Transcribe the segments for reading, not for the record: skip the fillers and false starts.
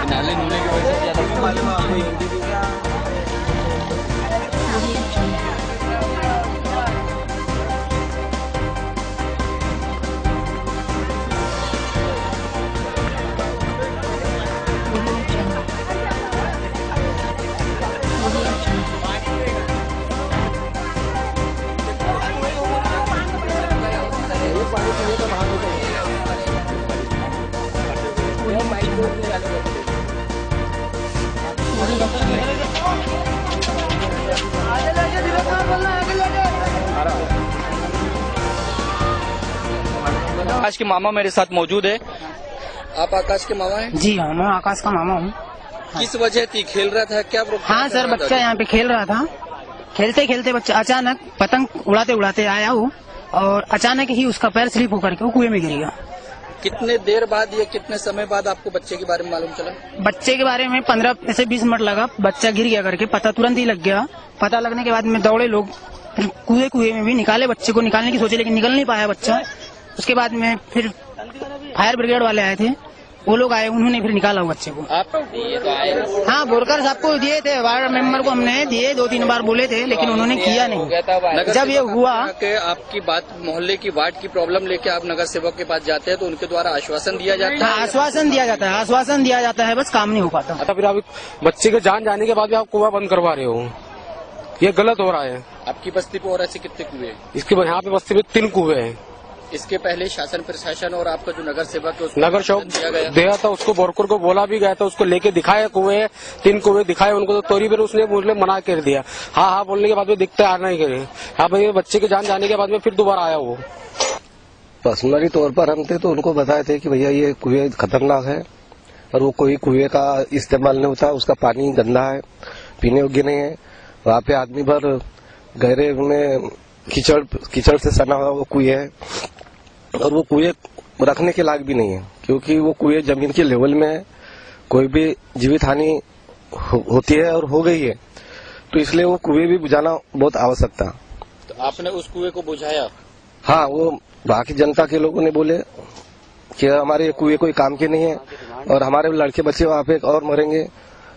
नाले नूले की वजह से ज्यादा मालूम आपको आकाश के मामा मेरे साथ मौजूद है। आप आकाश के मामा हैं? जी हाँ, मैं आकाश का मामा हूँ। किस वजह थी? खेल रहा था क्या? हाँ सर, बच्चा यहाँ पे खेल रहा था। खेलते खेलते बच्चा अचानक पतंग उड़ाते उड़ाते आया वो, और अचानक ही उसका पैर स्लिप होकर के वो कुएं में गिर गया। कितने देर बाद या कितने समय बाद आपको बच्चे के बारे में मालूम चला? बच्चे के बारे में 15 से 20 मिनट लगा। बच्चा गिर गया करके पता तुरंत ही लग गया। पता लगने के बाद में दौड़े लोग, कुएं में भी निकाले बच्चे को, निकालने की सोचे लेकिन निकल नहीं पाया बच्चा। उसके बाद में फिर फायर ब्रिगेड वाले आए थे, वो लोग आए, उन्होंने फिर निकाला बच्चे को। आप दिए तो आए? हाँ, बोलकर सबको दिए थे, वार्ड मेंबर को हमने दिए, 2-3 बार बोले थे लेकिन उन्होंने किया नहीं। जब ये हुआ कि आपकी बात मोहल्ले की वार्ड की प्रॉब्लम लेके आप नगर सेवक के पास जाते हैं तो उनके द्वारा आश्वासन दिया जाता है? आश्वासन दिया जाता है, बस काम नहीं हो पाता। फिर आप बच्चे के जान जाने के बाद भी आप कुआं बंद करवा रहे हो, ये गलत हो रहा है। आपकी बस्ती पे और ऐसे कितने कुएं? इसके यहाँ पे बस्ती में 3 कुएं हैं। इसके पहले शासन प्रशासन और आपका जो नगर सेवक है नगर सेवक दिया था, उसको बोरकर को बोला भी गया था, उसको लेके दिखाया कुएं, 3 कुएं दिखाए उनको, तो तोरी फिर उसने मना कर दिया। हाँ बोलने के बाद में दिखते आ नहीं करे। हाँ भाई, बच्चे के जान जाने के बाद में फिर दोबारा आया वो। पर्सनली तौर पर हम थे तो उनको बताए थे कि भैया ये कुएं खतरनाक है और वो कोई कुएं का इस्तेमाल नहीं होता, उसका पानी गंदा है, पीने योग्य नहीं है। वहाँ पे आदमी भर गहरे में कीचड़ से सना हुआ वो कुएं है और वो कुएं रखने के लायक भी नहीं है, क्योंकि वो कुएं जमीन के लेवल में है, कोई भी जीवित हानि होती है और हो गई है, तो इसलिए वो कुएं भी बुझाना बहुत आवश्यक था। तो आपने उस कुएं को बुझाया? हाँ, वो बाकी जनता के लोगों ने बोले कि हमारे कुएं कोई काम के नहीं है और हमारे लड़के बच्चे वहाँ पे और मरेंगे,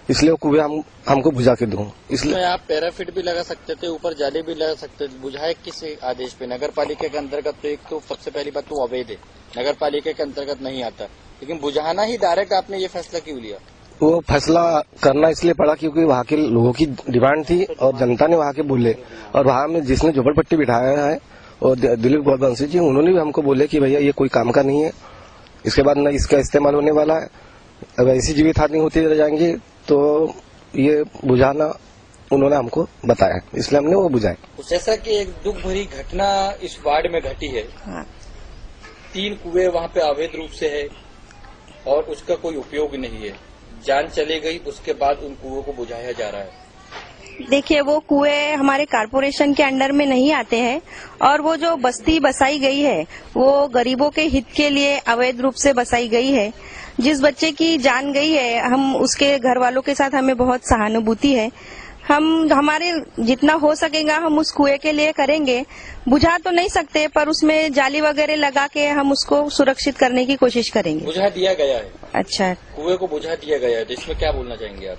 इसलिए वो कुएं हमको बुझा के दो। इसलिए आप पैराफिट भी लगा सकते थे, ऊपर जाली भी लगा सकते थे। बुझाए किस आदेश पे? नगर पालिका के अंतर्गत तो एक तो सबसे पहली बात तो अवैध है, नगर पालिका के अंतर्गत नहीं आता, लेकिन बुझाना ही डायरेक्ट आपने ये फैसला क्यों लिया? वो फैसला करना इसलिए पड़ा क्योंकि वहाँ के लोगों की डिमांड थी और जनता ने वहाँ के बोले, और वहाँ में जिसने झोपड़पट्टी बिठाया है और दिलीप गौरवंशी जी, उन्होंने भी हमको बोले कि भैया ये कोई काम का नहीं है, इसके बाद न इसका इस्तेमाल होने वाला है, अब ऐसी जीवित हानि होती रह जाएंगी, तो ये बुझाना उन्होंने हमको बताया, इसलिए हमने वो बुझाया। जैसा कि एक दुख भरी घटना इस वार्ड में घटी है, 3 कुएं वहाँ पे अवैध रूप से है और उसका कोई उपयोग नहीं है, जान चली गई, उसके बाद उन कुओं को बुझाया जा रहा है। देखिए, वो कुएं हमारे कारपोरेशन के अंडर में नहीं आते हैं और वो जो बस्ती बसाई गई है वो गरीबों के हित के लिए अवैध रूप से बसाई गई है। जिस बच्चे की जान गई है, हम उसके घर वालों के साथ हमें बहुत सहानुभूति है। हम हमारे जितना हो सकेगा हम उस कुएं के लिए करेंगे। बुझा तो नहीं सकते, पर उसमें जाली वगैरह लगा के हम उसको सुरक्षित करने की कोशिश करेंगे। बुझा दिया गया है? अच्छा, कुएं को बुझा दिया गया है, तो इसमें क्या बोलना चाहेंगे आप?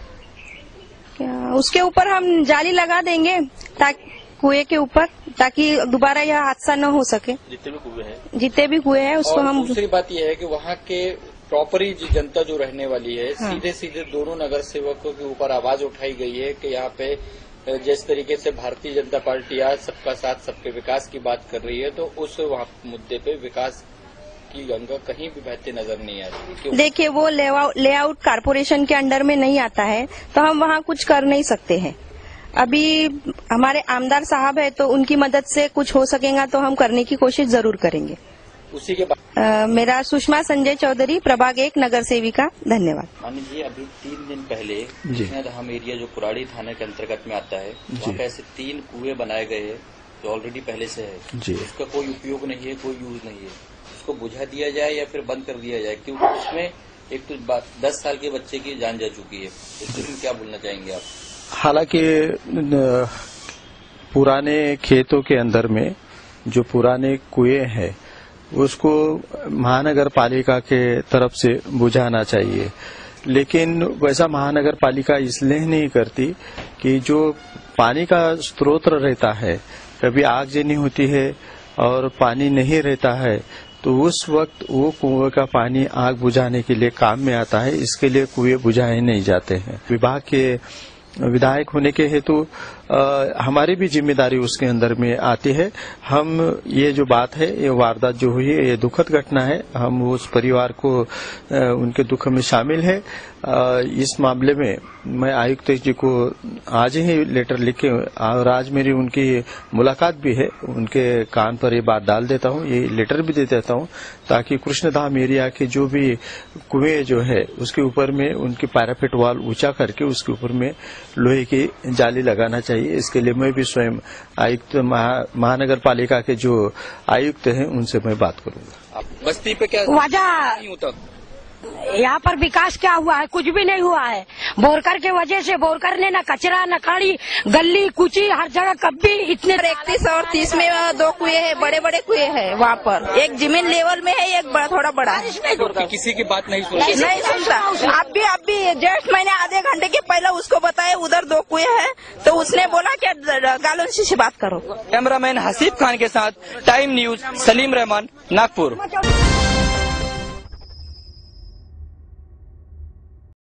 क्या उसके ऊपर हम जाली लगा देंगे ताकि कुएं के ऊपर, ताकि दोबारा यह हादसा न हो सके। जितने भी कुएं हैं उसको हम। दूसरी बात यह है कि वहाँ के प्रॉपरी जनता जो रहने वाली है, हाँ, सीधे दोनों नगर सेवकों के ऊपर आवाज उठाई गई है कि यहाँ पे जिस तरीके से भारतीय जनता पार्टी आज सबका साथ सबके विकास की बात कर रही है, तो उस वहाँ मुद्दे पे विकास की गंगा कहीं भी बहती नजर नहीं आ रही। देखिए, वो लेआउट कारपोरेशन के अंडर में नहीं आता है, तो हम वहाँ कुछ कर नहीं सकते हैं। अभी हमारे आमदार साहब है, तो उनकी मदद से कुछ हो सकेगा तो हम करने की कोशिश जरूर करेंगे। उसी के बाद मेरा सुषमा संजय चौधरी, प्रभाग 1, नगर सेविका। धन्यवाद। मानी जी, अभी 3 दिन पहले हम एरिया जो पुराड़ी थाने के अंतर्गत में आता है, वहाँ पे ऐसे 3 कुएं बनाए गए हैं जो ऑलरेडी पहले से है, उसका कोई उपयोग नहीं है, कोई यूज नहीं है, उसको बुझा दिया जाए या फिर बंद कर दिया जाए, क्योंकि उसमें एक तो 10 साल के बच्चे की जान जा चुकी है। इसमें क्या बोलना चाहेंगे आप? हालांकि पुराने खेतों के अंदर में जो पुराने कुएं हैं उसको महानगर पालिका के तरफ से बुझाना चाहिए। लेकिन वैसा महानगर पालिका इसलिए नहीं करती कि जो पानी का स्रोत रहता है, कभी आगजनी होती है और पानी नहीं रहता है, तो उस वक्त वो कुएं का पानी आग बुझाने के लिए काम में आता है। इसके लिए कुएं बुझाए नहीं जाते हैं। विभाग के विधायक होने के हेतु हमारी भी जिम्मेदारी उसके अंदर में आती है। हम ये जो बात है, ये वारदात जो हुई है, ये दुखद घटना है। हम उस परिवार को उनके दुख में शामिल है। इस मामले में मैं आयुक्त जी को आज ही लेटर लिखे और आज मेरी उनकी मुलाकात भी है, उनके कान पर ये बात डाल देता हूँ, ये लेटर भी दे देता हूँ, ताकि कृष्णधाम एरिया के जो भी कुएं जो है उसके ऊपर में उनकी पैराफिट वाल ऊंचा करके उसके ऊपर में लोहे की जाली लगाना चाहिए। इसके लिए मैं भी स्वयं आयुक्त महानगर पालिका के जो आयुक्त हैं उनसे मैं बात करूंगा। बस्ती पे क्या वजह यहाँ पर विकास क्या हुआ है? कुछ भी नहीं हुआ है। बोरकर के वजह से, बोरकर ने न कचरा न खाड़ी, गली कुची हर जगह कभी इतने 31 और 30 में 2 कुएं हैं, बड़े बड़े कुएं हैं वहाँ पर। एक जमीन लेवल में है, एक थोड़ा बड़ा। किसी की बात नहीं सुनता। अब भी जस्ट मैंने आधे घंटे के पहले उसको बताया उधर 2 कुएं हैं, तो उसने बोला कि गालुंसी से बात करो। कैमरामैन हसीब खान के साथ टाइम न्यूज, सलीम रहमान, नागपुर।